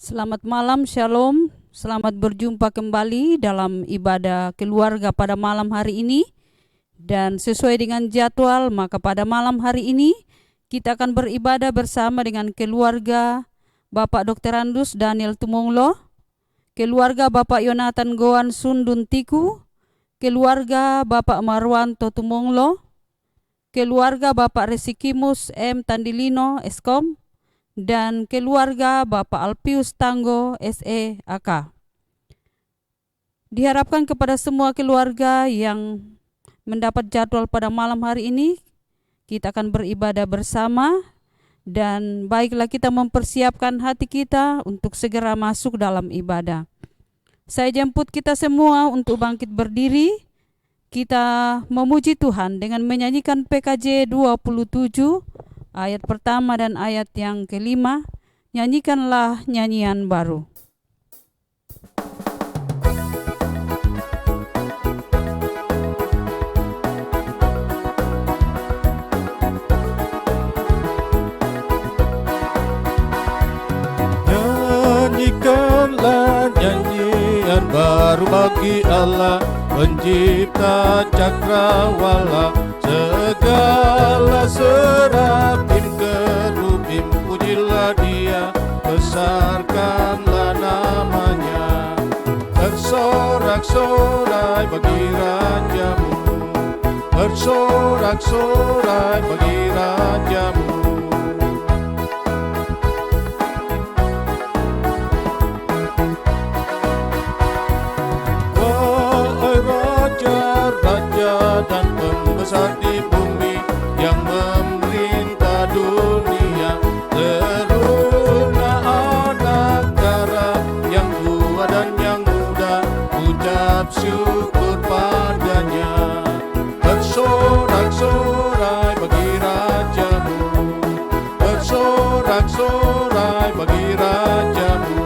Selamat malam, Shalom. Selamat berjumpa kembali dalam ibadah keluarga pada malam hari ini. Dan sesuai dengan jadwal, maka pada malam hari ini kita akan beribadah bersama dengan keluarga Bapak Dr. Andus Daniel Tumonglo, keluarga Bapak Yonatan Goan Sundun Tiku, keluarga Bapak Marwanto Tumonglo, keluarga Bapak Resikimus M. Tandilino Eskom, dan keluarga Bapak Alpius Tanggo SEAK. Diharapkan kepada semua keluarga yang mendapat jadwal pada malam hari ini, kita akan beribadah bersama, dan baiklah kita mempersiapkan hati kita untuk segera masuk dalam ibadah. Saya jemput kita semua untuk bangkit berdiri. Kita memuji Tuhan dengan menyanyikan PKJ 27 ayat pertama dan ayat yang kelima. Nyanyikanlah nyanyian baru. Nyanyikanlah nyanyian baru bagi Allah, pencipta cakrawala. Segala serafim kerubim pujilah Dia, besarkanlah namanya. Bersorak-sorai bagi Rajamu, bersorak-sorai bagi Rajamu. Wahai raja-raja dan pembesar di bumi yang memerintah dunia, seluruh anak darah yang tua dan yang muda, ucap syukur padanya. Bersorak-sorai bagi Rajamu, bersorak-sorai bagi Rajamu.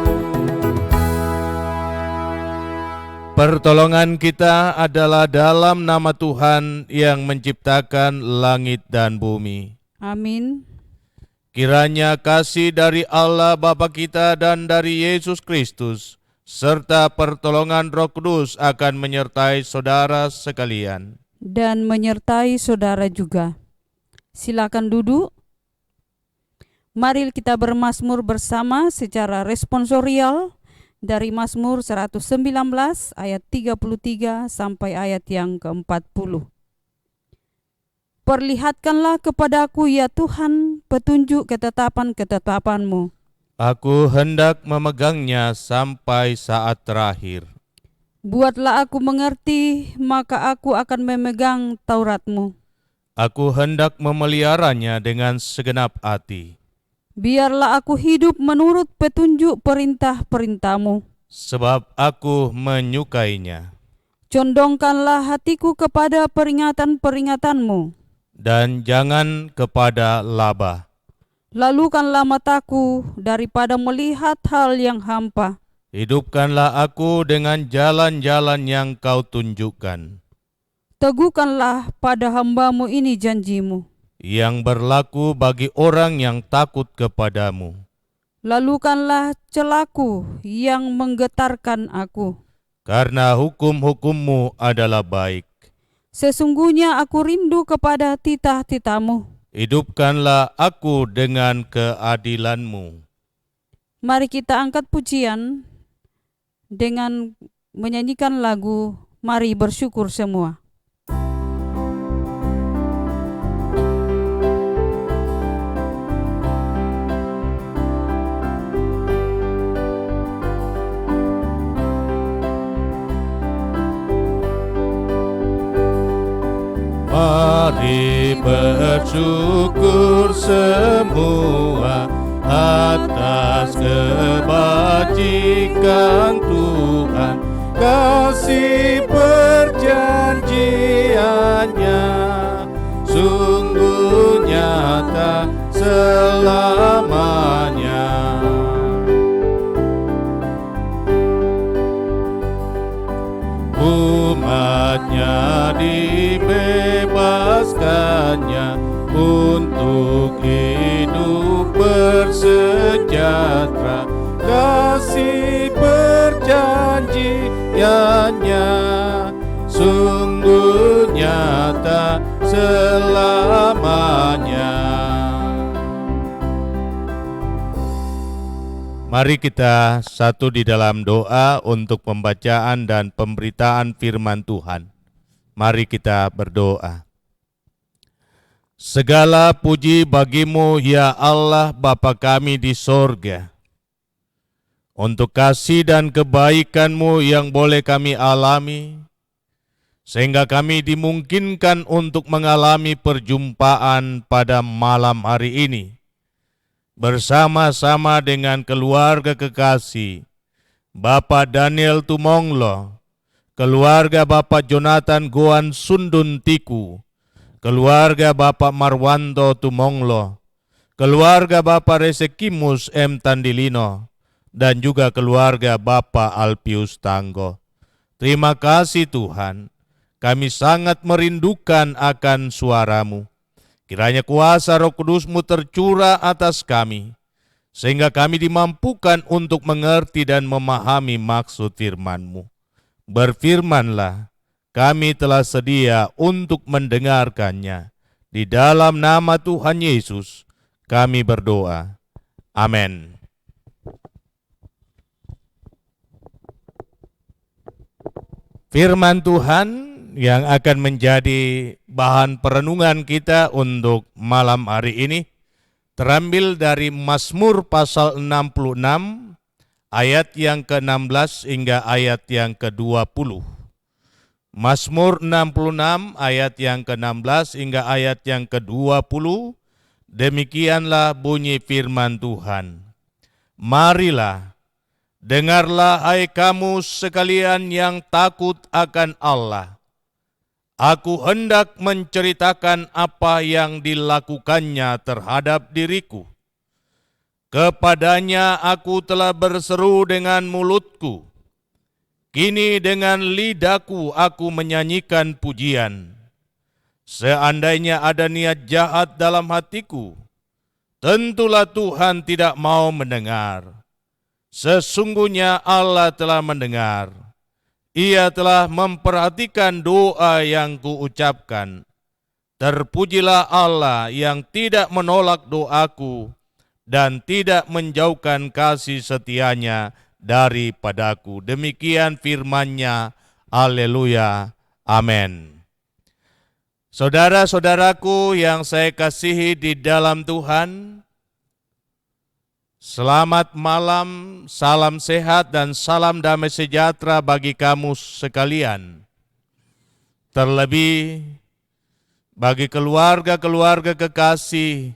Pertolongan kita adalah dalam nama Tuhan yang menciptakan langit dan bumi. Amin. Kiranya kasih dari Allah Bapa kita dan dari Yesus Kristus, serta pertolongan Roh Kudus akan menyertai saudara sekalian. Dan menyertai saudara juga. Silakan duduk. Mari kita bermazmur bersama secara responsorial dari Mazmur 119 ayat 33 sampai ayat yang ke-40. Perlihatkanlah kepadaku ya Tuhan petunjuk ketetapan-ketetapan-Mu. Aku hendak memegangnya sampai saat terakhir. Buatlah aku mengerti, maka aku akan memegang Taurat-Mu. Aku hendak memeliharanya dengan segenap hati. Biarlah aku hidup menurut petunjuk perintah-perintah-Mu. Sebab aku menyukainya. Condongkanlah hatiku kepada peringatan-peringatan-Mu. Dan jangan kepada laba. Lalukanlah mataku daripada melihat hal yang hampa. Hidupkanlah aku dengan jalan-jalan yang Kau tunjukkan, Teguhkanlah pada hamba-Mu ini janji-Mu. yang berlaku bagi orang yang takut kepadamu. Lalukanlah celaku yang menggetarkan aku. Karena hukum-hukum-Mu adalah baik. Sesungguhnya aku rindu kepada titah-titah-Mu. Hidupkanlah aku dengan keadilan-Mu. Mari kita angkat pujian dengan menyanyikan lagu Mari Bersyukur Semua. Mari bersyukur semua atas kebajikan Tuhan, kasih perjanjiannya sungguh nyata selamanya. Umatnya dibebaskannya untuk hidup bersejahtera, kasih perjanjiannya sungguh nyata selamanya. Mari kita satu di dalam doa untuk pembacaan dan pemberitaan firman Tuhan. Mari kita berdoa. Segala puji bagimu ya Allah Bapa kami di sorga, untuk kasih dan kebaikan-Mu yang boleh kami alami, sehingga kami dimungkinkan untuk mengalami perjumpaan pada malam hari ini, bersama-sama dengan keluarga kekasih, Bapak Daniel Tumonglo, keluarga Bapak Jonathan Goan Sundun Tiku, keluarga Bapak Marwanto Tumonglo, keluarga Bapak Resekimus M. Tandilino, dan juga keluarga Bapak Alpius Tanggo. Terima kasih Tuhan, kami sangat merindukan akan suara-Mu. Kiranya kuasa Roh Kudus-Mu tercurah atas kami, sehingga kami dimampukan untuk mengerti dan memahami maksud firman-Mu. Berfirmanlah, kami telah sedia untuk mendengarkannya. Di dalam nama Tuhan Yesus, kami berdoa. Amin. Firman Tuhan yang akan menjadi bahan perenungan kita untuk malam hari ini terambil dari Mazmur pasal 66 ayat yang ke-16 hingga ayat yang ke-20. Mazmur 66 ayat yang ke-16 hingga ayat yang ke-20. Demikianlah bunyi firman Tuhan. Marilah, dengarlah hai kamu sekalian yang takut akan Allah. Aku hendak menceritakan apa yang dilakukannya terhadap diriku. Kepadanya aku telah berseru dengan mulutku. Kini dengan lidahku aku menyanyikan pujian. Seandainya ada niat jahat dalam hatiku, tentulah Tuhan tidak mau mendengar. Sesungguhnya Allah telah mendengar. Ia telah memperhatikan doa yang kuucapkan. Terpujilah Allah yang tidak menolak doaku dan tidak menjauhkan kasih setianya daripadaku. Demikian firman-Nya. Haleluya. Amin. Saudara-saudaraku yang saya kasihi di dalam Tuhan, selamat malam, salam sehat dan salam damai sejahtera bagi kamu sekalian. Terlebih bagi keluarga-keluarga kekasih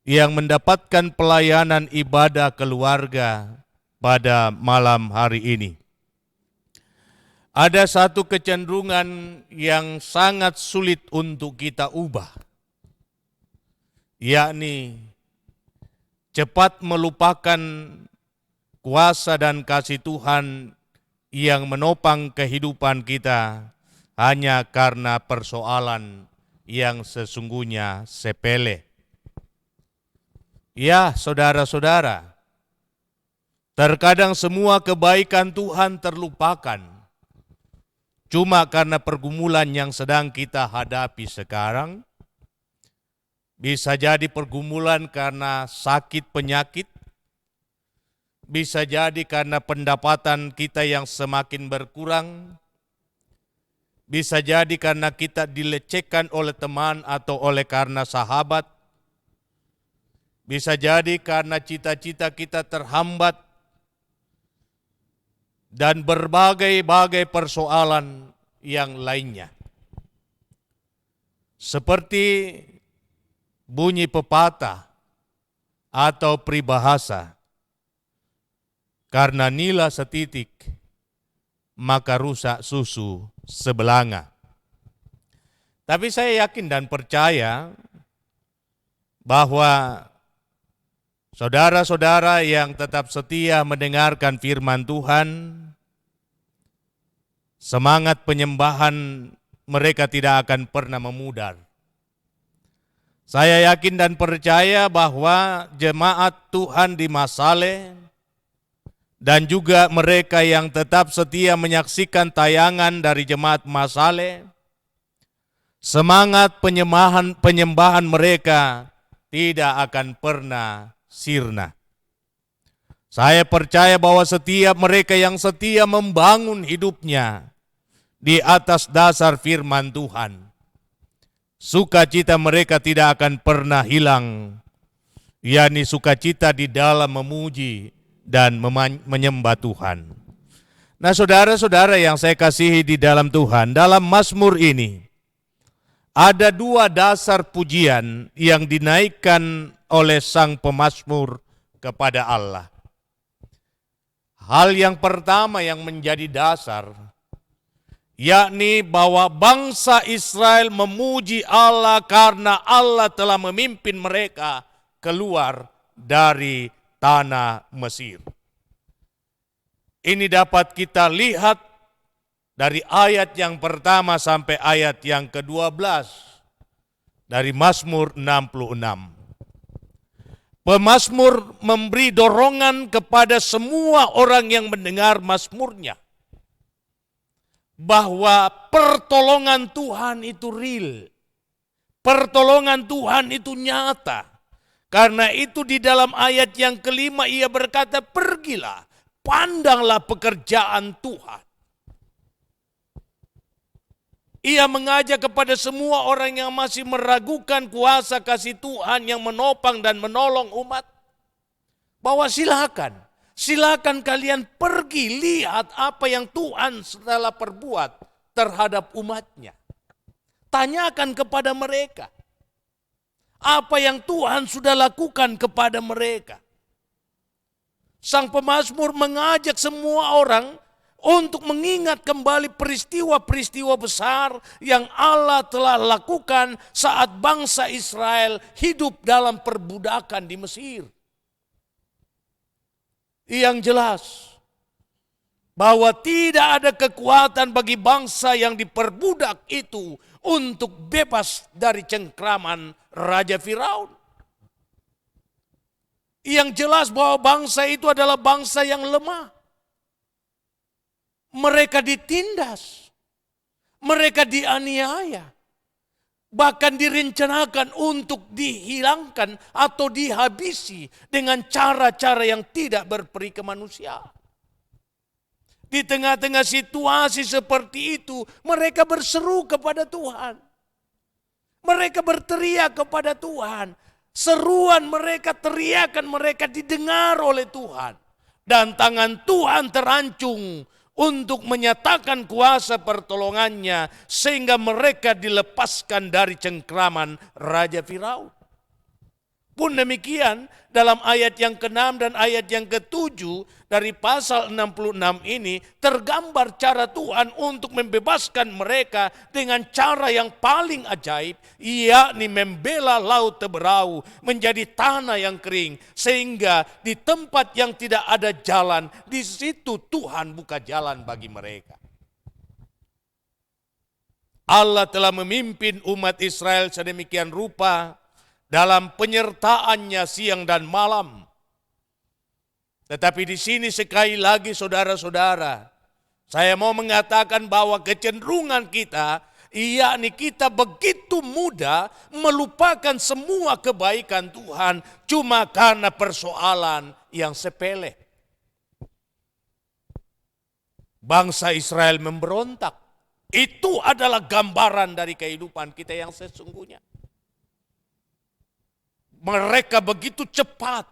yang mendapatkan pelayanan ibadah keluarga pada malam hari ini. Ada satu kecenderungan yang sangat sulit untuk kita ubah, yakni cepat melupakan kuasa dan kasih Tuhan yang menopang kehidupan kita hanya karena persoalan yang sesungguhnya sepele. Ya, saudara-saudara, terkadang semua kebaikan Tuhan terlupakan cuma karena pergumulan yang sedang kita hadapi sekarang. Bisa jadi pergumulan karena sakit penyakit, bisa jadi karena pendapatan kita yang semakin berkurang, bisa jadi karena kita dilecehkan oleh teman atau oleh karena sahabat, bisa jadi karena cita-cita kita terhambat, dan berbagai-bagai persoalan yang lainnya. Seperti bunyi pepatah atau peribahasa, karena nila setitik, maka rusak susu sebelanga. Tapi saya yakin dan percaya bahwa saudara-saudara yang tetap setia mendengarkan firman Tuhan, semangat penyembahan mereka tidak akan pernah memudar. Saya yakin dan percaya bahwa jemaat Tuhan di Masale dan juga mereka yang tetap setia menyaksikan tayangan dari Jemaat Masale, semangat penyembahan mereka tidak akan pernah sirna. Saya percaya bahwa setiap mereka yang setia membangun hidupnya di atas dasar firman Tuhan, sukacita mereka tidak akan pernah hilang, yakni sukacita di dalam memuji dan menyembah Tuhan. Nah, saudara-saudara yang saya kasihi di dalam Tuhan, dalam Mazmur ini ada dua dasar pujian yang dinaikkan oleh sang pemazmur kepada Allah. Hal yang pertama yang menjadi dasar, yakni bahwa bangsa Israel memuji Allah karena Allah telah memimpin mereka keluar dari tanah Mesir. Ini dapat kita lihat dari ayat yang pertama sampai ayat yang ke-12 dari Mazmur 66. Pemazmur memberi dorongan kepada semua orang yang mendengar mazmurnya, bahwa pertolongan Tuhan itu real, pertolongan Tuhan itu nyata. Karena itu di dalam ayat yang kelima ia berkata, pergilah, pandanglah pekerjaan Tuhan. Ia mengajak kepada semua orang yang masih meragukan kuasa kasih Tuhan yang menopang dan menolong umat, bahwa silakan kalian pergi lihat apa yang Tuhan telah perbuat terhadap umatnya. Tanyakan kepada mereka apa yang Tuhan sudah lakukan kepada mereka. Sang pemazmur mengajak semua orang untuk mengingat kembali peristiwa-peristiwa besar yang Allah telah lakukan saat bangsa Israel hidup dalam perbudakan di Mesir. Yang jelas bahwa tidak ada kekuatan bagi bangsa yang diperbudak itu untuk bebas dari cengkraman Raja Firaun. Yang jelas bahwa bangsa itu adalah bangsa yang lemah. Mereka ditindas, mereka dianiaya, bahkan direncanakan untuk dihilangkan atau dihabisi dengan cara-cara yang tidak berperi kemanusiaan. Di tengah-tengah situasi seperti itu, mereka berseru kepada Tuhan. Mereka berteriak kepada Tuhan. Seruan mereka, teriakan mereka didengar oleh Tuhan. Dan tangan Tuhan terancung untuk menyatakan kuasa pertolongannya sehingga mereka dilepaskan dari cengkraman Raja Firaun. Pun demikian dalam ayat yang ke-6 dan ayat yang ke-7 dari pasal 66 ini tergambar cara Tuhan untuk membebaskan mereka dengan cara yang paling ajaib, yakni membela laut Teberau menjadi tanah yang kering, sehingga di tempat yang tidak ada jalan, di situ Tuhan buka jalan bagi mereka. Allah telah memimpin umat Israel sedemikian rupa dalam penyertaannya siang dan malam. Tetapi di sini sekali lagi saudara-saudara, saya mau mengatakan bahwa kecenderungan kita, yakni kita begitu mudah melupakan semua kebaikan Tuhan cuma karena persoalan yang sepele. Bangsa Israel memberontak. Itu adalah gambaran dari kehidupan kita yang sesungguhnya. Mereka begitu cepat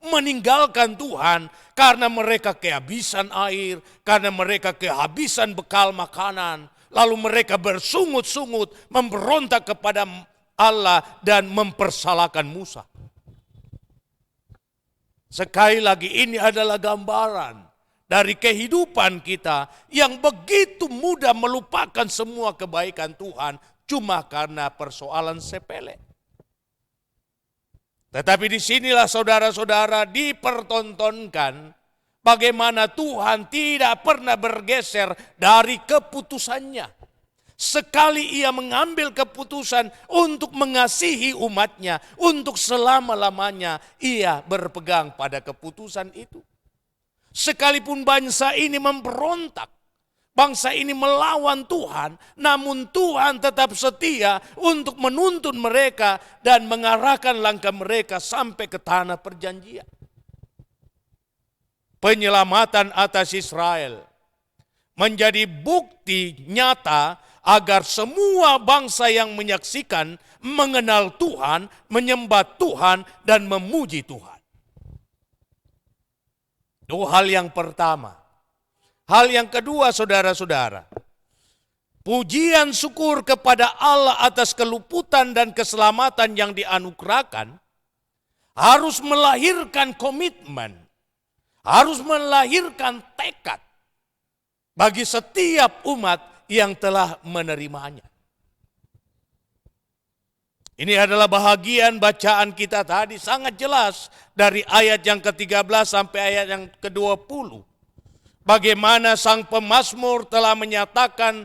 meninggalkan Tuhan karena mereka kehabisan air, karena mereka kehabisan bekal makanan. Lalu mereka bersungut-sungut memberontak kepada Allah dan mempersalahkan Musa. Sekali lagi ini adalah gambaran dari kehidupan kita yang begitu mudah melupakan semua kebaikan Tuhan cuma karena persoalan sepele. Tetapi disinilah saudara-saudara dipertontonkan bagaimana Tuhan tidak pernah bergeser dari keputusannya. Sekali ia mengambil keputusan untuk mengasihi umatnya, untuk selama-lamanya ia berpegang pada keputusan itu. Sekalipun bangsa ini memberontak, bangsa ini melawan Tuhan, namun Tuhan tetap setia untuk menuntun mereka dan mengarahkan langkah mereka sampai ke tanah perjanjian. Penyelamatan atas Israel menjadi bukti nyata agar semua bangsa yang menyaksikan mengenal Tuhan, menyembah Tuhan, dan memuji Tuhan. Itu hal yang pertama. Hal yang kedua, saudara-saudara, pujian syukur kepada Allah atas keluputan dan keselamatan yang dianugerahkan harus melahirkan komitmen, harus melahirkan tekad bagi setiap umat yang telah menerimanya. Ini adalah bahagian bacaan kita tadi sangat jelas dari ayat yang ke-13 sampai ayat yang ke-20. Bagaimana sang pemazmur telah menyatakan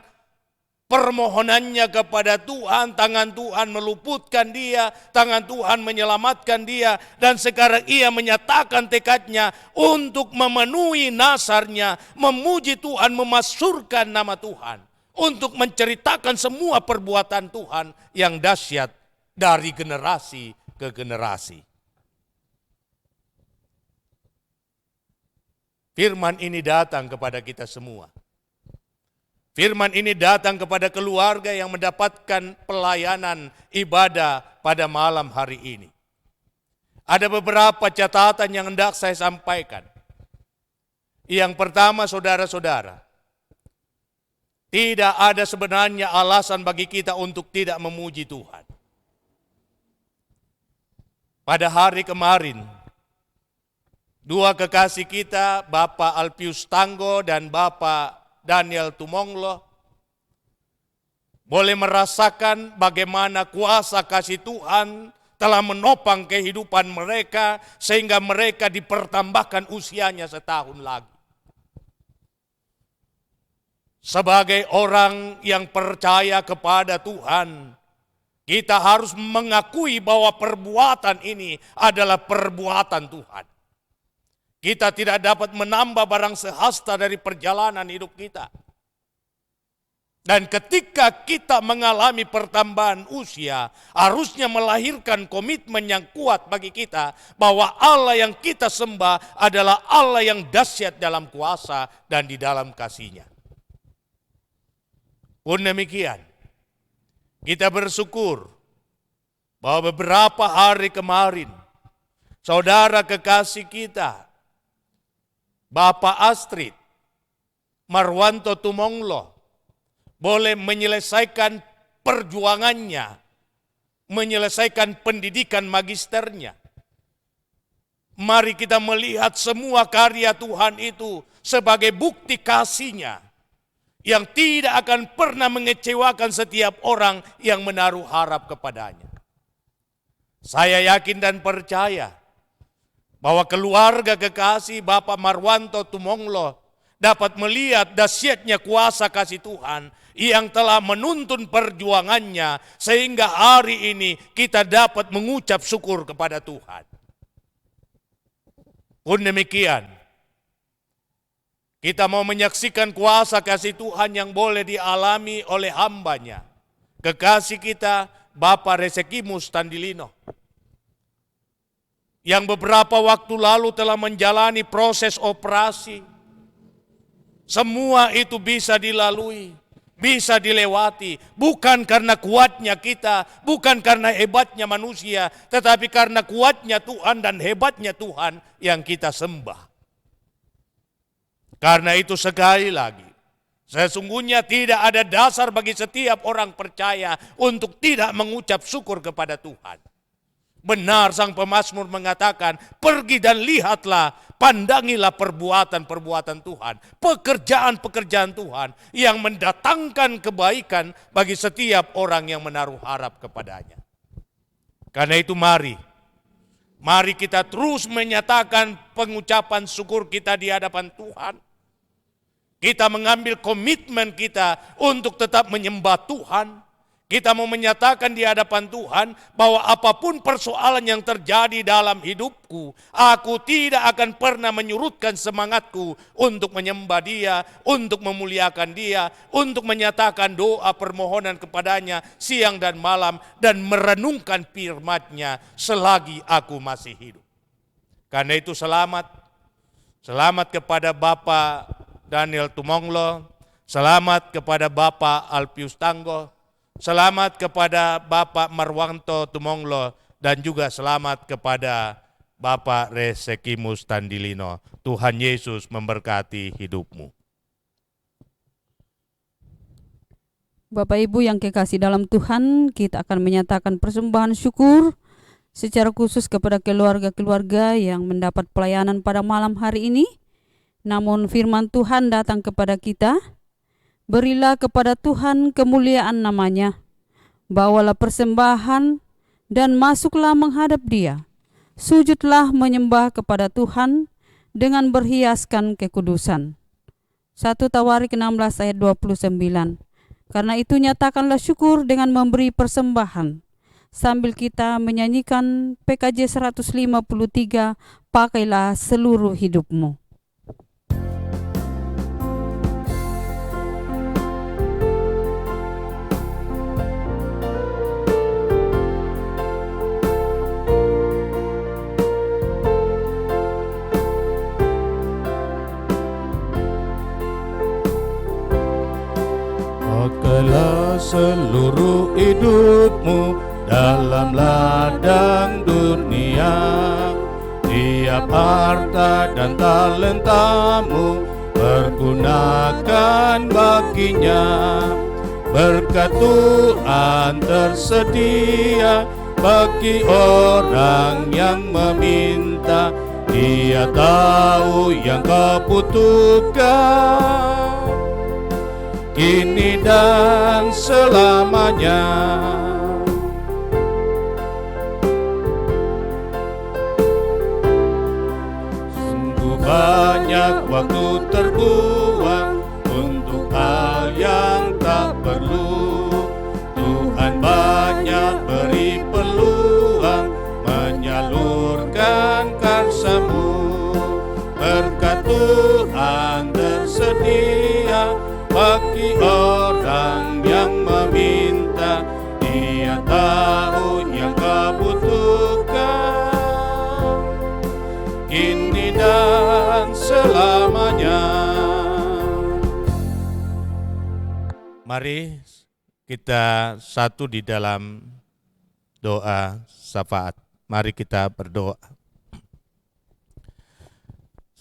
permohonannya kepada Tuhan, tangan Tuhan meluputkan dia, tangan Tuhan menyelamatkan dia, dan sekarang ia menyatakan tekadnya untuk memenuhi nazarnya, memuji Tuhan, memasyurkan nama Tuhan, untuk menceritakan semua perbuatan Tuhan yang dahsyat dari generasi ke generasi. Firman ini datang kepada kita semua. Firman ini datang kepada keluarga yang mendapatkan pelayanan ibadah pada malam hari ini. Ada beberapa catatan yang hendak saya sampaikan. Yang pertama, saudara-saudara, tidak ada sebenarnya alasan bagi kita untuk tidak memuji Tuhan. Pada hari kemarin, dua kekasih kita, Bapak Alpius Tanggo dan Bapak Daniel Tumonglo, boleh merasakan bagaimana kuasa kasih Tuhan telah menopang kehidupan mereka sehingga mereka dipertambahkan usianya setahun lagi. Sebagai orang yang percaya kepada Tuhan, kita harus mengakui bahwa perbuatan ini adalah perbuatan Tuhan. Kita tidak dapat menambah barang sehasta dari perjalanan hidup kita. Dan ketika kita mengalami pertambahan usia, harusnya melahirkan komitmen yang kuat bagi kita bahwa Allah yang kita sembah adalah Allah yang dahsyat dalam kuasa dan di dalam kasih-Nya. Pun demikian, kita bersyukur bahwa beberapa hari kemarin, saudara kekasih kita, Bapak Astrid Marwanto Tumonglo, boleh menyelesaikan perjuangannya, menyelesaikan pendidikan magisternya. Mari kita melihat semua karya Tuhan itu sebagai bukti kasih-Nya yang tidak akan pernah mengecewakan setiap orang yang menaruh harap kepadanya. Saya yakin dan percaya bahwa keluarga kekasih Bapak Marwanto Tumonglo dapat melihat dahsyatnya kuasa kasih Tuhan yang telah menuntun perjuangannya sehingga hari ini kita dapat mengucap syukur kepada Tuhan. Pun demikian, kita mau menyaksikan kuasa kasih Tuhan yang boleh dialami oleh hamba-Nya, kekasih kita Bapak Resekimus Tandilino, yang beberapa waktu lalu telah menjalani proses operasi. Semua itu bisa dilalui, bisa dilewati, bukan karena kuatnya kita, bukan karena hebatnya manusia, tetapi karena kuatnya Tuhan dan hebatnya Tuhan yang kita sembah. Karena itu sekali lagi, sesungguhnya tidak ada dasar bagi setiap orang percaya untuk tidak mengucap syukur kepada Tuhan. Benar sang pemazmur mengatakan, pergi dan lihatlah, pandangilah perbuatan-perbuatan Tuhan, pekerjaan-pekerjaan Tuhan yang mendatangkan kebaikan bagi setiap orang yang menaruh harap kepadanya. Karena itu mari kita terus menyatakan pengucapan syukur kita di hadapan Tuhan. Kita mengambil komitmen kita untuk tetap menyembah Tuhan. Kita mau menyatakan di hadapan Tuhan bahwa apapun persoalan yang terjadi dalam hidupku, aku tidak akan pernah menyurutkan semangatku untuk menyembah Dia, untuk memuliakan Dia, untuk menyatakan doa permohonan kepadanya siang dan malam, dan merenungkan firman-Nya selagi aku masih hidup. Karena itu selamat kepada Bapak Daniel Tumonglo, selamat kepada Bapak Alpius Tanggo, selamat kepada Bapak Marwanto Tumonglo, dan juga selamat kepada Bapak Resekimus Tandilino. Tuhan Yesus memberkati hidupmu. Bapak Ibu yang kekasih dalam Tuhan, kita akan menyatakan persembahan syukur secara khusus kepada keluarga-keluarga yang mendapat pelayanan pada malam hari ini. Namun firman Tuhan datang kepada kita, berilah kepada Tuhan kemuliaan namanya, bawalah persembahan dan masuklah menghadap Dia. Sujudlah menyembah kepada Tuhan dengan berhiaskan kekudusan. 1 Tawarik 16 ayat 29. Karena itu nyatakanlah syukur dengan memberi persembahan. Sambil kita menyanyikan PKJ 153, pakailah seluruh hidupmu. Pakailah seluruh hidupmu dalam ladang dunia, tiap harta dan talentamu pergunakan baginya. Berkat Tuhan tersedia bagi orang yang meminta. Dia tahu yang kau butuhkan kini dan selamanya. Sungguh banyak waktu terbuang untuk hal yang tak perlu. Tuhan banyak beri peluang menyalurkan karsa-Mu. Berkat Tuhan tersedia bagi orang yang meminta. Dia tahu yang kau butuhkan kini dan selamanya. Mari kita satu di dalam doa syafaat. Mari kita berdoa.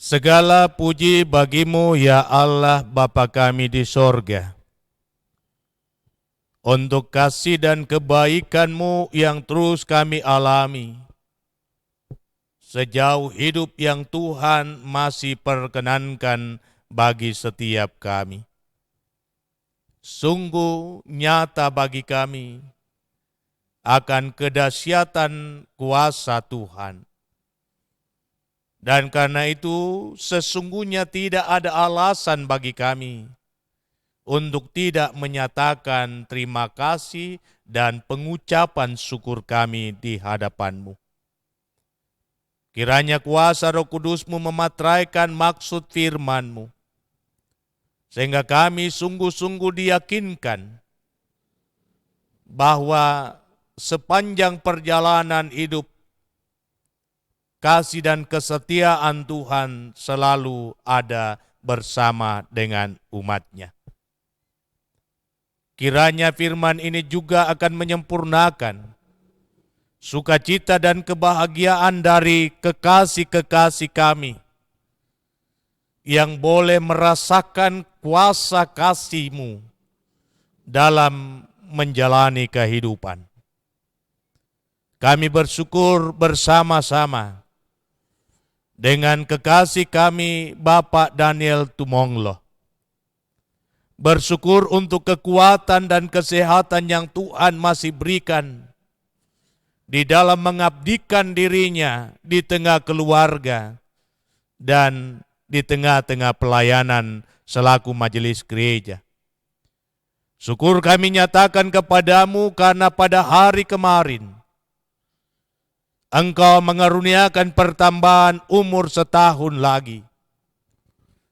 Segala puji bagi-Mu ya Allah Bapa kami di sorga, untuk kasih dan kebaikan-Mu yang terus kami alami, sejauh hidup yang Tuhan masih perkenankan bagi setiap kami. Sungguh nyata bagi kami akan kedahsyatan kuasa Tuhan. Dan karena itu sesungguhnya tidak ada alasan bagi kami untuk tidak menyatakan terima kasih dan pengucapan syukur kami di hadapan-Mu. Kiranya kuasa Roh Kudus-Mu mematraikan maksud firman-Mu, sehingga kami sungguh-sungguh diyakinkan bahwa sepanjang perjalanan hidup, kasih dan kesetiaan Tuhan selalu ada bersama dengan umat-Nya. Kiranya firman ini juga akan menyempurnakan sukacita dan kebahagiaan dari kekasih-kekasih kami yang boleh merasakan kuasa kasih-Mu dalam menjalani kehidupan. Kami bersyukur bersama-sama dengan kekasih kami Bapak Daniel Tumonglo. Bersyukur untuk kekuatan dan kesehatan yang Tuhan masih berikan di dalam mengabdikan dirinya di tengah keluarga dan di tengah-tengah pelayanan selaku majelis gereja. Syukur kami nyatakan kepadamu karena pada hari kemarin Engkau mengaruniakan pertambahan umur setahun lagi.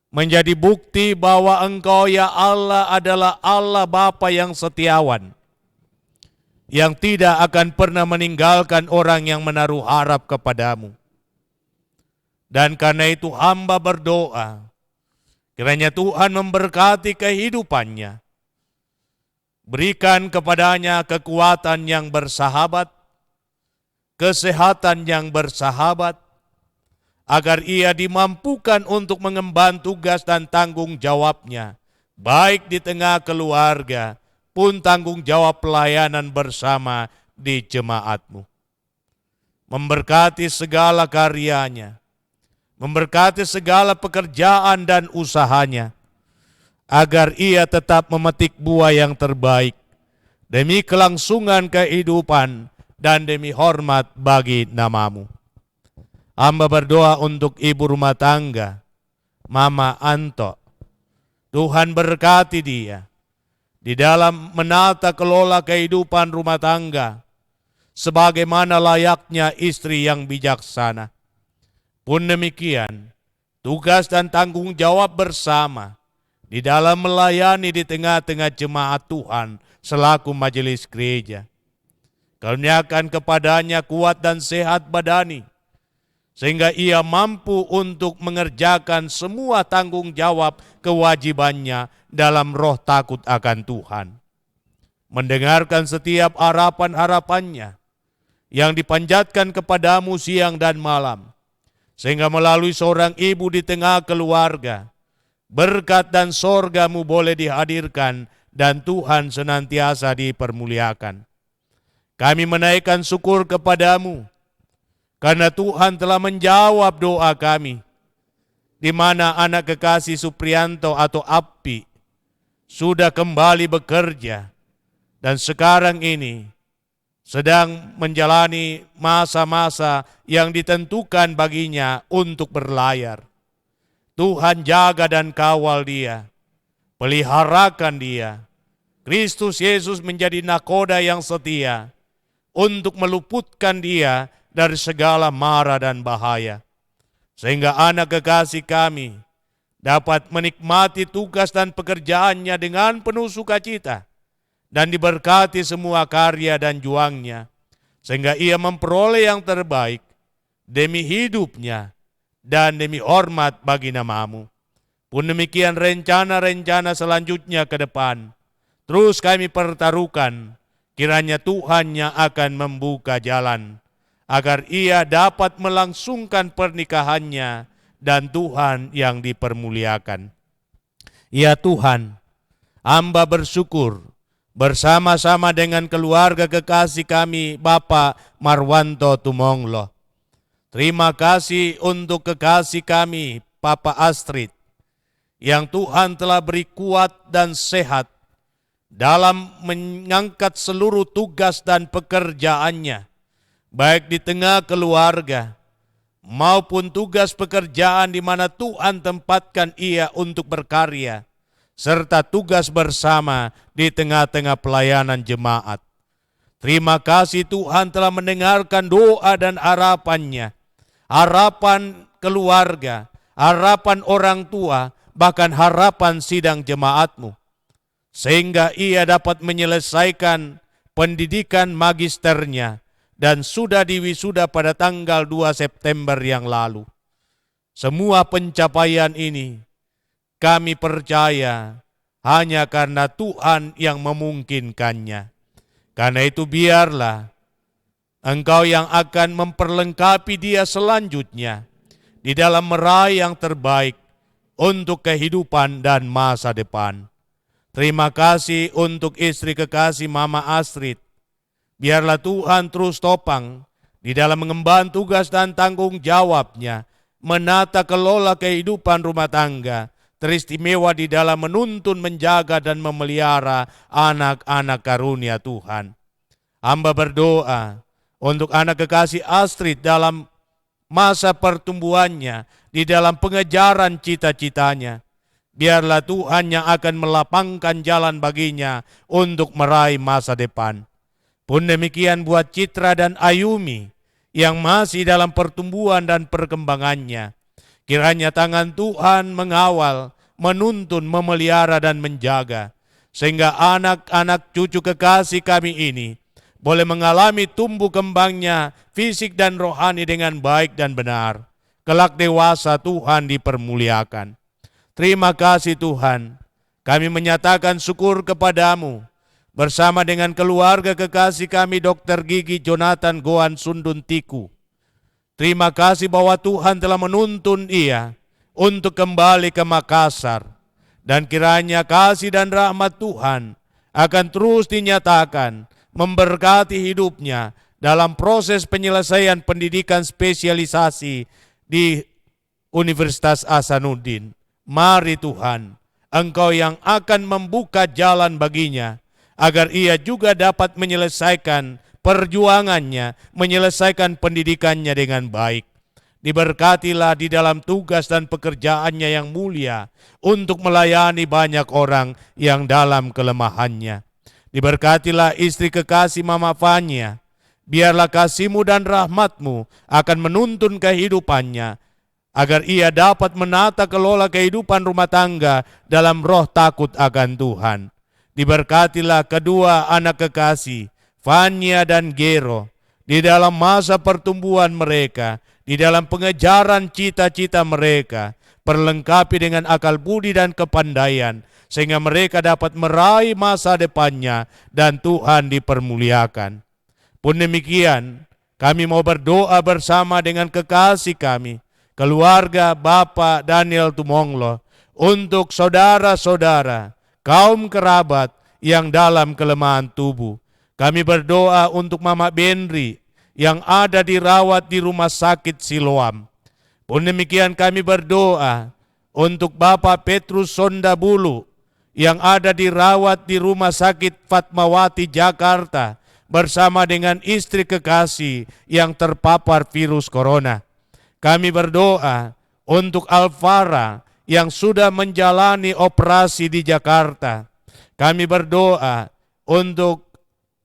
Menjadi bukti bahwa Engkau ya Allah adalah Allah Bapa yang setiawan, yang tidak akan pernah meninggalkan orang yang menaruh harap kepadamu. Dan karena itu hamba berdoa, kiranya Tuhan memberkati kehidupannya. Berikan kepadanya kekuatan yang bersahabat, kesehatan yang bersahabat, agar ia dimampukan untuk mengemban tugas dan tanggung jawabnya, baik di tengah keluarga, pun tanggung jawab pelayanan bersama di jemaatmu. Memberkati segala karyanya, memberkati segala pekerjaan dan usahanya, agar ia tetap memetik buah yang terbaik, demi kelangsungan kehidupan dan demi hormat bagi namamu. Hamba berdoa untuk ibu rumah tangga, Mama Anto. Tuhan berkati dia di dalam menata kelola kehidupan rumah tangga, sebagaimana layaknya istri yang bijaksana. Pun demikian, tugas dan tanggung jawab bersama di dalam melayani di tengah-tengah jemaat Tuhan selaku majelis gereja. Karuniakan kepadanya kuat dan sehat badani, sehingga ia mampu untuk mengerjakan semua tanggung jawab kewajibannya dalam roh takut akan Tuhan. Mendengarkan setiap harapan-harapannya yang dipanjatkan kepadamu siang dan malam, sehingga melalui seorang ibu di tengah keluarga, berkat dan sorgamu boleh dihadirkan dan Tuhan senantiasa dipermuliakan. Kami menaikkan syukur kepadamu, karena Tuhan telah menjawab doa kami, di mana anak kekasih Suprianto atau Appi sudah kembali bekerja, dan sekarang ini sedang menjalani masa-masa yang ditentukan baginya untuk berlayar. Tuhan jaga dan kawal dia, peliharakan dia. Kristus Yesus menjadi nakoda yang setia untuk meluputkan dia dari segala mara dan bahaya, sehingga anak kekasih kami dapat menikmati tugas dan pekerjaannya dengan penuh sukacita, dan diberkati semua karya dan juangnya, sehingga ia memperoleh yang terbaik demi hidupnya dan demi hormat bagi namamu. Pun demikian rencana-rencana selanjutnya ke depan, terus kami pertaruhkan, kiranya Tuhan yang akan membuka jalan, agar ia dapat melangsungkan pernikahannya dan Tuhan yang dipermuliakan. Ya Tuhan, hamba bersyukur bersama-sama dengan keluarga kekasih kami Bapak Marwanto Tumonglo. Terima kasih untuk kekasih kami Papa Astrid, yang Tuhan telah beri kuat dan sehat dalam mengangkat seluruh tugas dan pekerjaannya, baik di tengah keluarga maupun tugas pekerjaan di mana Tuhan tempatkan ia untuk berkarya, serta tugas bersama di tengah-tengah pelayanan jemaat. Terima kasih Tuhan telah mendengarkan doa dan harapannya, harapan keluarga, harapan orang tua, bahkan harapan sidang jemaatmu, sehingga ia dapat menyelesaikan pendidikan magisternya dan sudah diwisuda pada tanggal 2 September yang lalu. Semua pencapaian ini kami percaya hanya karena Tuhan yang memungkinkannya. Karena itu biarlah Engkau yang akan memperlengkapi dia selanjutnya di dalam meraih yang terbaik untuk kehidupan dan masa depan. Terima kasih untuk istri kekasih Mama Astrid. Biarlah Tuhan terus topang di dalam mengemban tugas dan tanggung jawabnya, menata kelola kehidupan rumah tangga, teristimewa di dalam menuntun, menjaga, dan memelihara anak-anak karunia Tuhan. Hamba berdoa untuk anak kekasih Astrid dalam masa pertumbuhannya, di dalam pengejaran cita-citanya. biarlah Tuhan yang akan melapangkan jalan baginya untuk meraih masa depan. Pun demikian buat Citra dan Ayumi yang masih dalam pertumbuhan dan perkembangannya. Kiranya tangan Tuhan mengawal, menuntun, memelihara dan menjaga, sehingga anak-anak cucu kekasih kami ini boleh mengalami tumbuh kembangnya fisik dan rohani dengan baik dan benar. Kelak dewasa Tuhan dipermuliakan. Terima kasih Tuhan, kami menyatakan syukur kepadamu bersama dengan keluarga kekasih kami Dr. Gigi Jonathan Goan Sundun Tiku. Terima kasih bahwa Tuhan telah menuntun ia untuk kembali ke Makassar. Dan kiranya kasih dan rahmat Tuhan akan terus dinyatakan memberkati hidupnya dalam proses penyelesaian pendidikan spesialisasi di Universitas Hasanuddin. Mari Tuhan, Engkau yang akan membuka jalan baginya, agar ia juga dapat menyelesaikan perjuangannya, menyelesaikan pendidikannya dengan baik. Diberkatilah di dalam tugas dan pekerjaannya yang mulia untuk melayani banyak orang yang dalam kelemahannya. Diberkatilah istri kekasih Mama Fanya. Biarlah kasih-Mu dan rahmat-Mu akan menuntun kehidupannya, agar ia dapat menata kelola kehidupan rumah tangga dalam roh takut akan Tuhan. Diberkatilah kedua anak kekasih, Fanya dan Gero, di dalam masa pertumbuhan mereka, di dalam pengejaran cita-cita mereka, perlengkapi dengan akal budi dan kepandaian, sehingga mereka dapat meraih masa depannya dan Tuhan dipermuliakan. Pun demikian, kami mau berdoa bersama dengan kekasih kami, keluarga Bapak Daniel Tumonglo, untuk saudara-saudara, kaum kerabat yang dalam kelemahan tubuh. Kami berdoa untuk Mama Benri yang ada dirawat di rumah sakit Siloam. Pun demikian kami berdoa untuk Bapak Petrus Sondabulu yang ada dirawat di rumah sakit Fatmawati Jakarta bersama dengan istri kekasih yang terpapar virus corona. Kami berdoa untuk Alvara yang sudah menjalani operasi di Jakarta. Kami berdoa untuk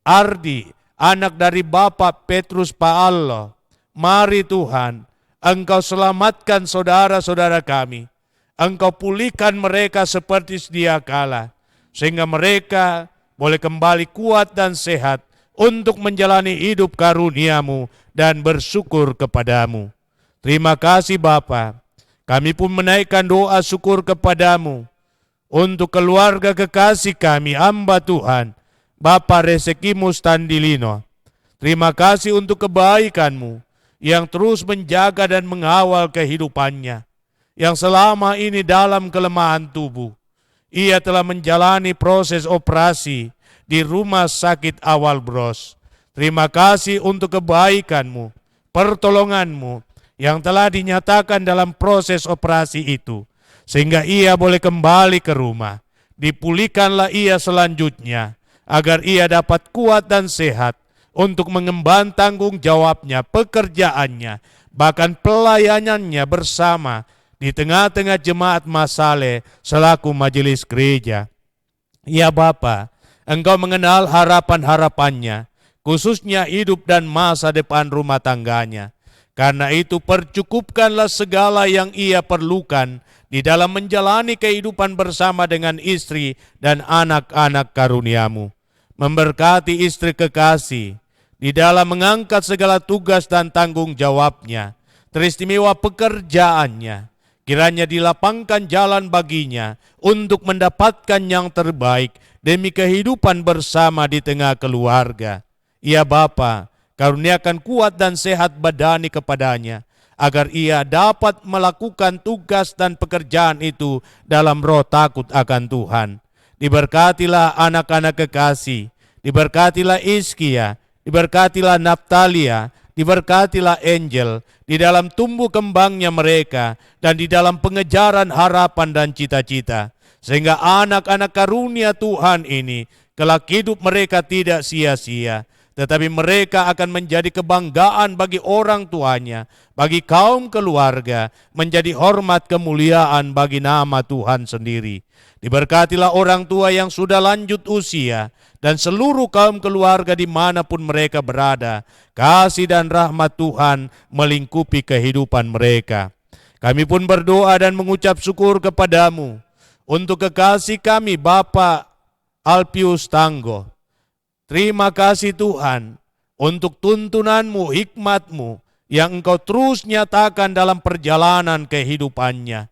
Ardi, anak dari Bapak Petrus Paallo. Mari Tuhan, Engkau selamatkan saudara-saudara kami. Engkau pulihkan mereka seperti sedia kala, sehingga mereka boleh kembali kuat dan sehat untuk menjalani hidup karunia-Mu dan bersyukur kepadamu. Terima kasih Bapa. Kami pun menaikkan doa syukur kepadamu untuk keluarga kekasih kami, hamba Tuhan, Bapak Resekimus Tandilino. Terima kasih untuk kebaikan-Mu yang terus menjaga dan mengawal kehidupannya, yang selama ini dalam kelemahan tubuh. Ia telah menjalani proses operasi di rumah sakit Awal Bros. Terima kasih untuk kebaikan-Mu, pertolongan-Mu yang telah dinyatakan dalam proses operasi itu, sehingga ia boleh kembali ke rumah. Dipulihkanlah ia selanjutnya, agar ia dapat kuat dan sehat untuk mengemban tanggung jawabnya, pekerjaannya, bahkan pelayanannya bersama di tengah-tengah jemaat Masale selaku majelis gereja. Ya Bapa, Engkau mengenal harapan-harapannya, khususnya hidup dan masa depan rumah tangganya. Karena itu percukupkanlah segala yang ia perlukan di dalam menjalani kehidupan bersama dengan istri dan anak-anak karunia-Mu. Memberkati istri kekasih di dalam mengangkat segala tugas dan tanggung jawabnya, teristimewa pekerjaannya. Kiranya dilapangkan jalan baginya untuk mendapatkan yang terbaik demi kehidupan bersama di tengah keluarga. Ya Bapa, karuniakan kuat dan sehat badani kepadanya, agar ia dapat melakukan tugas dan pekerjaan itu dalam roh takut akan Tuhan. Diberkatilah anak-anak kekasih, diberkatilah Iskia, diberkatilah Naftalia, diberkatilah Angel, di dalam tumbuh kembangnya mereka, dan di dalam pengejaran harapan dan cita-cita. Sehingga anak-anak karunia Tuhan ini, kelak hidup mereka tidak sia-sia, tetapi mereka akan menjadi kebanggaan bagi orang tuanya, bagi kaum keluarga, menjadi hormat kemuliaan bagi nama Tuhan sendiri. Diberkatilah orang tua yang sudah lanjut usia, dan seluruh kaum keluarga dimanapun mereka berada. Kasih dan rahmat Tuhan melingkupi kehidupan mereka. Kami pun berdoa dan mengucap syukur kepadamu untuk kekasih kami Bapak Alpius Tanggo. Terima kasih Tuhan untuk tuntunanmu, hikmatmu yang Engkau terus nyatakan dalam perjalanan kehidupannya.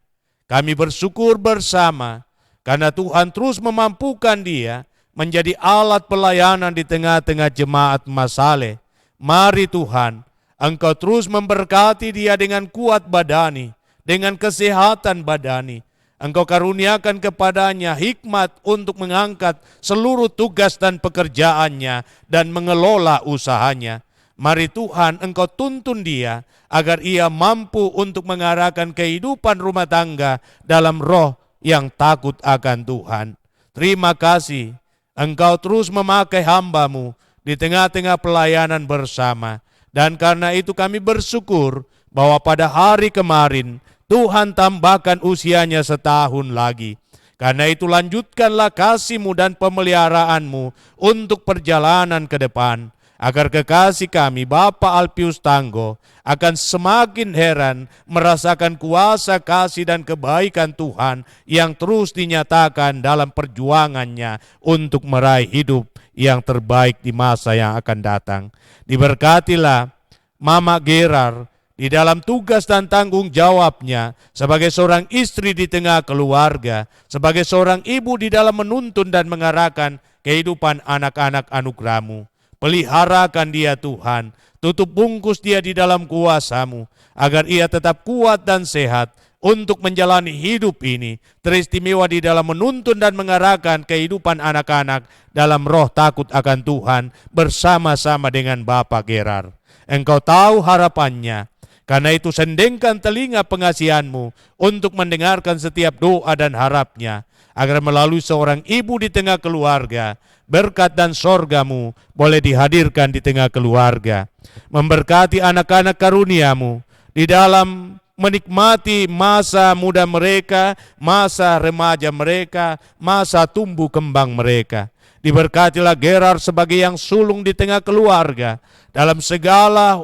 Kami bersyukur bersama karena Tuhan terus memampukan dia menjadi alat pelayanan di tengah-tengah jemaat Masaleh. Mari Tuhan, Engkau terus memberkati dia dengan kuat badani, dengan kesehatan badani. Engkau karuniakan kepadanya hikmat untuk mengangkat seluruh tugas dan pekerjaannya dan mengelola usahanya. Mari Tuhan, Engkau tuntun dia agar ia mampu untuk mengarahkan kehidupan rumah tangga dalam roh yang takut akan Tuhan. Terima kasih, Engkau terus memakai hamba-Mu di tengah-tengah pelayanan bersama. Dan karena itu kami bersyukur bahwa pada hari kemarin Tuhan tambahkan usianya setahun lagi. Karena itu lanjutkanlah kasih-Mu dan pemeliharaanmu untuk perjalanan ke depan, agar kekasih kami Bapak Alpius Tanggo akan semakin heran merasakan kuasa kasih dan kebaikan Tuhan yang terus dinyatakan dalam perjuangannya untuk meraih hidup yang terbaik di masa yang akan datang. Diberkatilah Mama Gerar di dalam tugas dan tanggung jawabnya sebagai seorang istri di tengah keluarga, sebagai seorang ibu di dalam menuntun dan mengarahkan kehidupan anak-anak anugerah-Mu. Peliharakan dia Tuhan, tutup bungkus dia di dalam kuasa-Mu, agar ia tetap kuat dan sehat untuk menjalani hidup ini, teristimewa di dalam menuntun dan mengarahkan kehidupan anak-anak dalam roh takut akan Tuhan bersama-sama dengan Bapak Gerar. Engkau tahu harapannya. Karena itu sendengkan telinga pengasihan-Mu untuk mendengarkan setiap doa dan harapnya, agar melalui seorang ibu di tengah keluarga, berkat dan sorga-Mu boleh dihadirkan di tengah keluarga. Memberkati anak-anak karunia-Mu di dalam menikmati masa muda mereka, masa remaja mereka, masa tumbuh kembang mereka. Diberkatilah Gerar sebagai yang sulung di tengah keluarga, dalam segala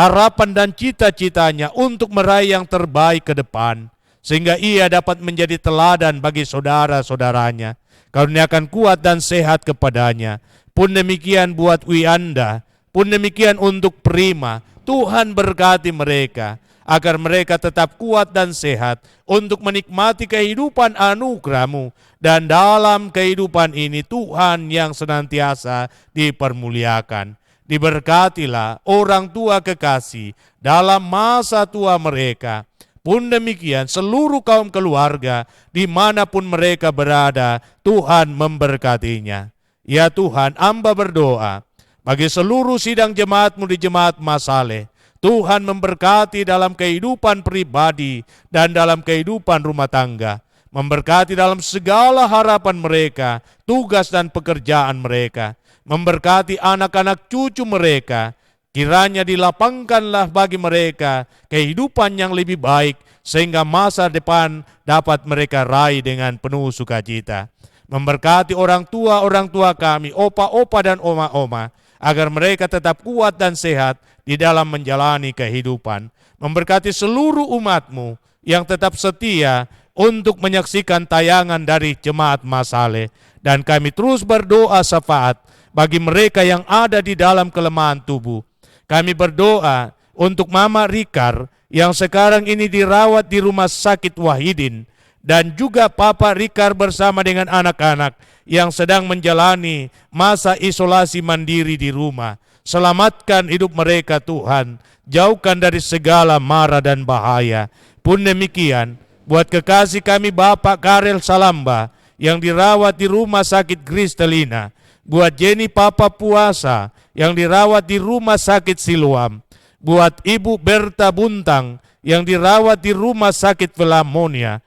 harapan dan cita-citanya untuk meraih yang terbaik ke depan, sehingga ia dapat menjadi teladan bagi saudara-saudaranya. Karuniakan kuat dan sehat kepadanya. Pun demikian buat Wianda, pun demikian untuk Prima. Tuhan berkati mereka, agar mereka tetap kuat dan sehat untuk menikmati kehidupan anugerah-Mu. Dan dalam kehidupan ini Tuhan yang senantiasa dipermuliakan. Diberkatilah orang tua kekasih dalam masa tua mereka. Pun demikian seluruh kaum keluarga dimanapun mereka berada, Tuhan memberkatinya. Ya Tuhan, hamba berdoa bagi seluruh sidang jemaat-Mu di Jemaat Masaleh. Tuhan memberkati dalam kehidupan pribadi dan dalam kehidupan rumah tangga. Memberkati dalam segala harapan mereka, tugas dan pekerjaan mereka. Memberkati anak-anak cucu mereka, kiranya dilapangkanlah bagi mereka kehidupan yang lebih baik, sehingga masa depan dapat mereka raih dengan penuh sukacita. Memberkati orang tua kami, opa-opa dan oma-oma, agar mereka tetap kuat dan sehat di dalam menjalani kehidupan. Memberkati seluruh umat-Mu yang tetap setia untuk menyaksikan tayangan dari Jemaat Masaleh. Dan kami terus berdoa syafaat bagi mereka yang ada di dalam kelemahan tubuh. Kami berdoa untuk Mama Rikar yang sekarang ini dirawat di Rumah Sakit Wahidin, dan juga Papa Rikar bersama dengan anak-anak yang sedang menjalani masa isolasi mandiri di rumah. Selamatkan hidup mereka Tuhan, jauhkan dari segala mara dan bahaya. Pun demikian buat kekasih kami Bapak Karel Salamba yang dirawat di Rumah Sakit Kristalina, buat Jenny Papa Puasa yang dirawat di Rumah Sakit Siloam, buat Ibu Berta Buntang yang dirawat di Rumah Sakit Philharmonia,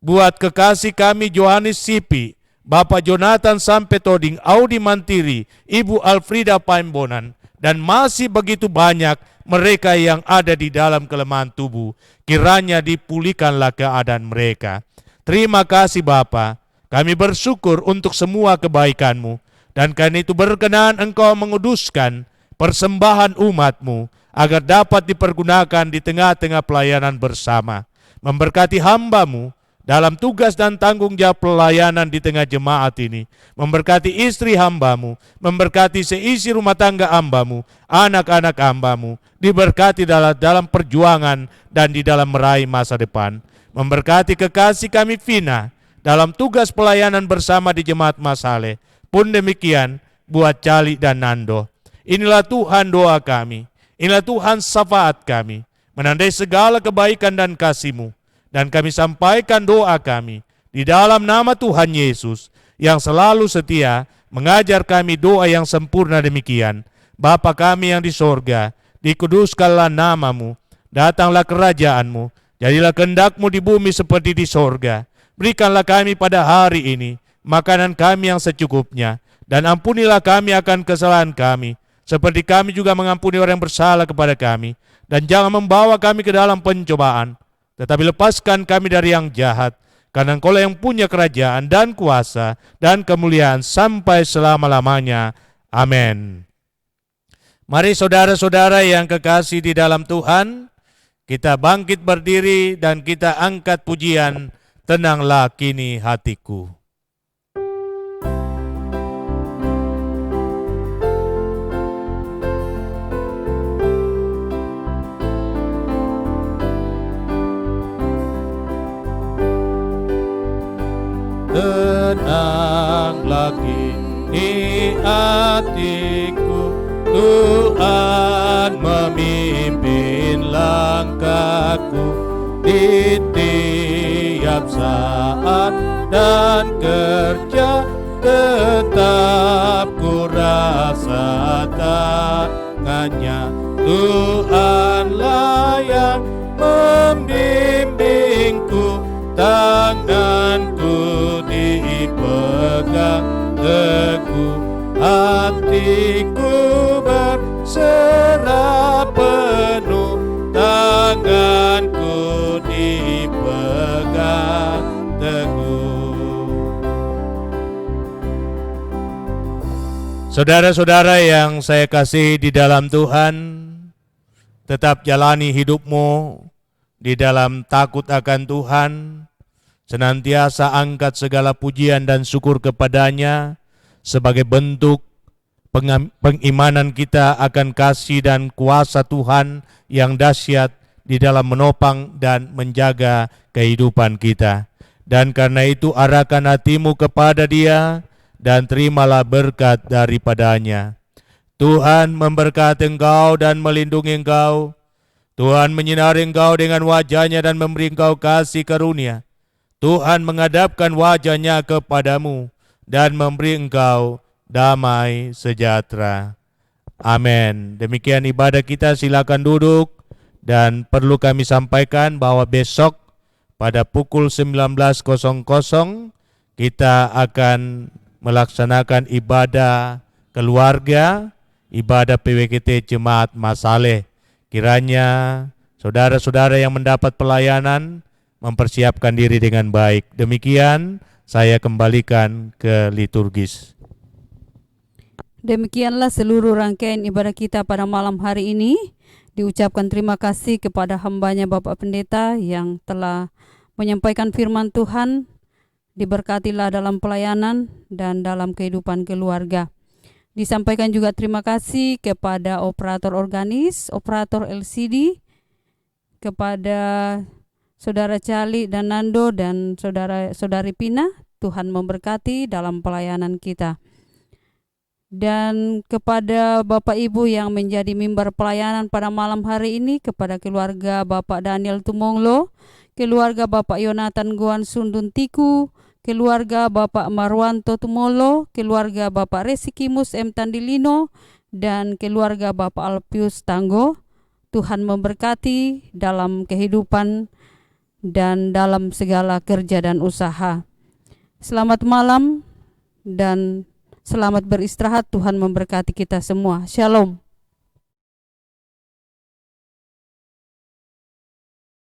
buat kekasih kami Johannes Sipi Bapak Jonathan sampai Toding, Audi Mantiri, Ibu Alfrida Paimbonan, dan masih begitu banyak mereka yang ada di dalam kelemahan tubuh. Kiranya dipulihkanlah keadaan mereka. Terima kasih Bapa, kami bersyukur untuk semua kebaikan-Mu, dan karena itu berkenan Engkau menguduskan persembahan umat-Mu, agar dapat dipergunakan di tengah-tengah pelayanan bersama. Memberkati hamba-Mu dalam tugas dan tanggung jawab pelayanan di tengah jemaat ini. Memberkati istri hamba-Mu, memberkati seisi rumah tangga hamba-Mu, anak-anak hamba-Mu, diberkati dalam perjuangan dan di dalam meraih masa depan. Memberkati kekasih kami Vina dalam tugas pelayanan bersama di Jemaat Masale. Pun demikian buat Cali dan Nando. Inilah Tuhan doa kami, inilah Tuhan syafaat kami, menandai segala kebaikan dan kasih-Mu. Dan kami sampaikan doa kami di dalam nama Tuhan Yesus yang selalu setia mengajar kami doa yang sempurna demikian. Bapa kami yang di sorga, dikuduskanlah nama-Mu, datanglah kerajaan-Mu, jadilah kehendak-Mu di bumi seperti di sorga. Berikanlah kami pada hari ini makanan kami yang secukupnya, dan ampunilah kami akan kesalahan kami, seperti kami juga mengampuni orang yang bersalah kepada kami. Dan jangan membawa kami ke dalam pencobaan, tetapi lepaskan kami dari yang jahat, karena Engkau yang punya kerajaan dan kuasa dan kemuliaan sampai selama-lamanya. Amin. Mari saudara-saudara yang kekasih di dalam Tuhan, kita bangkit berdiri dan kita angkat pujian, Tenanglah Kini Hatiku. Tenanglah kini hatiku, Tuhan memimpin langkahku di tiap saat dan kerja, tetap ku rasa tangannya. Tuhanlah yang membimbingku, tanganku dipegang teguh, hatiku berserah penuh, tanganku dipegang teguh. Saudara-saudara yang saya kasih di dalam Tuhan, tetap jalani hidupmu di dalam takut akan Tuhan, senantiasa angkat segala pujian dan syukur kepadanya sebagai bentuk pengimanan kita akan kasih dan kuasa Tuhan yang dahsyat di dalam menopang dan menjaga kehidupan kita. Dan karena itu arahkan hatimu kepada Dia dan terimalah berkat daripadanya. Tuhan memberkati engkau dan melindungi engkau. Tuhan menyinari engkau dengan wajah-Nya dan memberi engkau kasih karunia. Tuhan menghadapkan wajah-Nya kepadamu dan memberi engkau damai sejahtera. Amin. Demikian ibadah kita, silakan duduk. Dan perlu kami sampaikan bahwa besok pada pukul 19.00 kita akan melaksanakan ibadah keluarga, ibadah PWKT Jemaat Masale. Kiranya saudara-saudara yang mendapat pelayanan mempersiapkan diri dengan baik. Demikian saya kembalikan ke liturgis. Demikianlah seluruh rangkaian ibadah kita pada malam hari ini. Diucapkan terima kasih kepada hamba-Nya Bapak Pendeta yang telah menyampaikan firman Tuhan. Diberkatilah dalam pelayanan dan dalam kehidupan keluarga. Disampaikan juga terima kasih kepada operator organis, operator LCD, kepada Saudara Cali dan Nando dan Saudari Pina. Tuhan memberkati dalam pelayanan kita. Dan kepada Bapak Ibu yang menjadi mimbar pelayanan pada malam hari ini, kepada keluarga Bapak Daniel Tumonglo, keluarga Bapak Yonatan Goan Sundun Tiku, keluarga Bapak Marwanto Tumolo, keluarga Bapak Resikimus M. Tandilino, dan keluarga Bapak Alpius Tanggo. Tuhan memberkati dalam kehidupan dan dalam segala kerja dan usaha. Selamat malam, dan selamat beristirahat. Tuhan memberkati kita semua. Shalom.